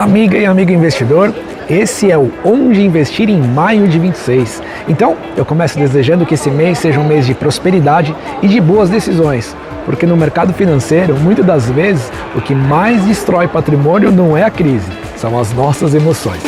Amiga e amigo investidor, esse é o Onde Investir em maio de 26. Então, eu começo desejando que esse mês seja um mês de prosperidade e de boas decisões, porque no mercado financeiro, muitas das vezes, o que mais destrói patrimônio não é a crise, são as nossas emoções.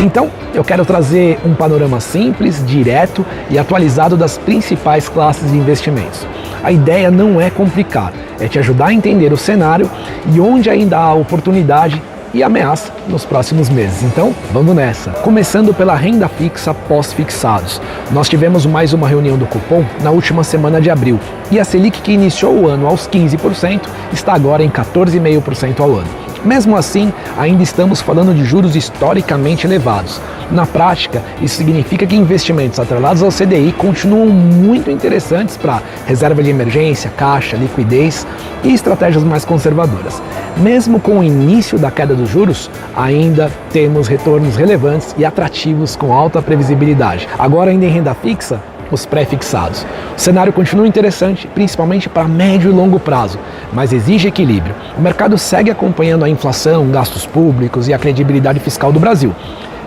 Então, eu quero trazer um panorama simples, direto e atualizado das principais classes de investimentos. A ideia não é complicar, é te ajudar a entender o cenário e onde ainda há oportunidade e ameaça nos próximos meses. Então, vamos nessa. Começando pela renda fixa pós-fixados. Nós tivemos mais uma reunião do Copom na última semana de abril e a Selic, que iniciou o ano aos 15%, está agora em 14,5% ao ano. Mesmo assim, ainda estamos falando de juros historicamente elevados. Na prática, isso significa que investimentos atrelados ao CDI continuam muito interessantes para reserva de emergência, caixa, liquidez e estratégias mais conservadoras. Mesmo com o início da queda dos juros, ainda temos retornos relevantes e atrativos com alta previsibilidade. Agora, ainda em renda fixa, os pré-fixados. O cenário continua interessante, principalmente para médio e longo prazo, mas exige equilíbrio. O mercado segue acompanhando a inflação, gastos públicos e a credibilidade fiscal do Brasil.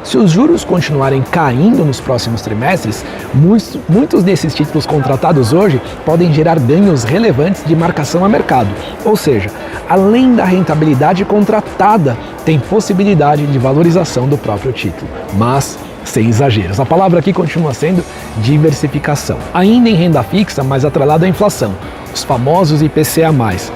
Se os juros continuarem caindo nos próximos trimestres, muitos desses títulos contratados hoje podem gerar ganhos relevantes de marcação a mercado. Ou seja, além da rentabilidade contratada, tem possibilidade de valorização do próprio título. Mas sem exageros. A palavra aqui continua sendo diversificação. Ainda em renda fixa, mas atrelado à inflação. Os famosos IPCA+.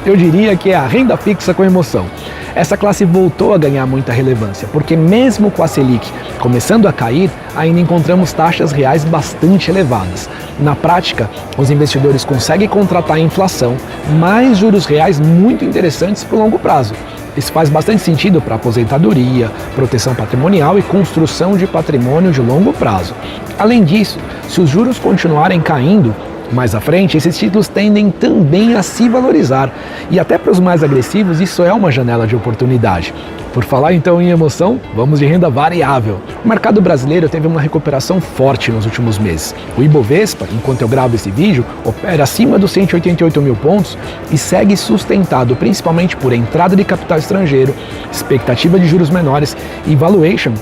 Eu diria que é a renda fixa com emoção. Essa classe voltou a ganhar muita relevância, porque mesmo com a Selic começando a cair, ainda encontramos taxas reais bastante elevadas. Na prática, os investidores conseguem contratar a inflação, mais juros reais muito interessantes para o longo prazo. Isso faz bastante sentido para aposentadoria, proteção patrimonial e construção de patrimônio de longo prazo. Além disso, se os juros continuarem caindo, mais à frente, esses títulos tendem também a se valorizar. E até para os mais agressivos, isso é uma janela de oportunidade. Por falar então em emoção, vamos de renda variável. O mercado brasileiro teve uma recuperação forte nos últimos meses. O Ibovespa, enquanto eu gravo esse vídeo, opera acima dos 188 mil pontos e segue sustentado principalmente por entrada de capital estrangeiro, expectativa de juros menores e valuation,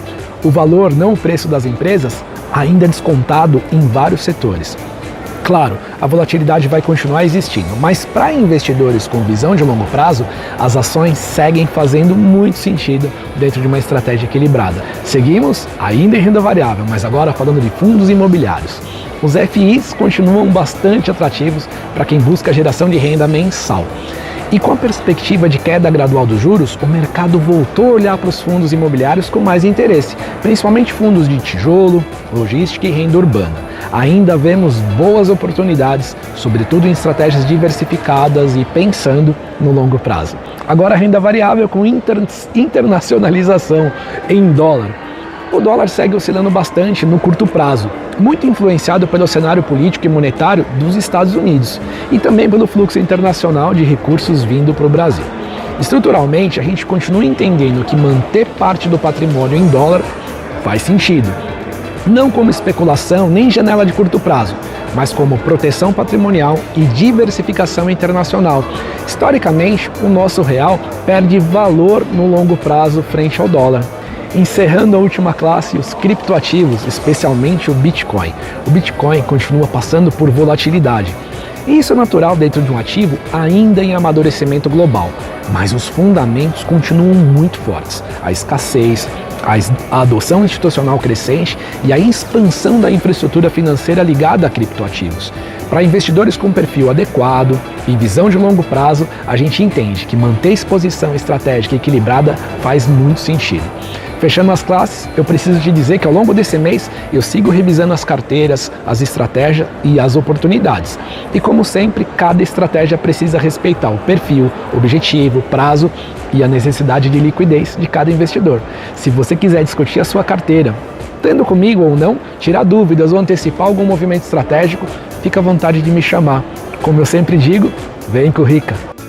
o valor, não o preço das empresas, ainda descontado em vários setores. Claro, a volatilidade vai continuar existindo, mas para investidores com visão de longo prazo, as ações seguem fazendo muito sentido dentro de uma estratégia equilibrada. Seguimos ainda em renda variável, mas agora falando de fundos imobiliários. Os FIs continuam bastante atrativos para quem busca geração de renda mensal. E com a perspectiva de queda gradual dos juros, o mercado voltou a olhar para os fundos imobiliários com mais interesse, principalmente fundos de tijolo, logística e renda urbana. Ainda vemos boas oportunidades, sobretudo em estratégias diversificadas e pensando no longo prazo. Agora a renda variável com internacionalização em dólar. O dólar segue oscilando bastante no curto prazo, muito influenciado pelo cenário político e monetário dos Estados Unidos e também pelo fluxo internacional de recursos vindo para o Brasil. Estruturalmente, a gente continua entendendo que manter parte do patrimônio em dólar faz sentido. Não como especulação nem janela de curto prazo, mas como proteção patrimonial e diversificação internacional. Historicamente, o nosso real perde valor no longo prazo frente ao dólar. Encerrando a última classe, os criptoativos, especialmente o Bitcoin. O Bitcoin continua passando por volatilidade. E isso é natural dentro de um ativo ainda em amadurecimento global, mas os fundamentos continuam muito fortes. A escassez, a adoção institucional crescente e a expansão da infraestrutura financeira ligada a criptoativos. Para investidores com perfil adequado e visão de longo prazo, a gente entende que manter exposição estratégica equilibrada faz muito sentido. Fechando as classes, eu preciso te dizer que ao longo desse mês eu sigo revisando as carteiras, as estratégias e as oportunidades. E como sempre, cada estratégia precisa respeitar o perfil, objetivo, prazo e a necessidade de liquidez de cada investidor. Se você quiser discutir a sua carteira, tendo comigo ou não, tirar dúvidas ou antecipar algum movimento estratégico, fica à vontade de me chamar. Como eu sempre digo, vem com Rica!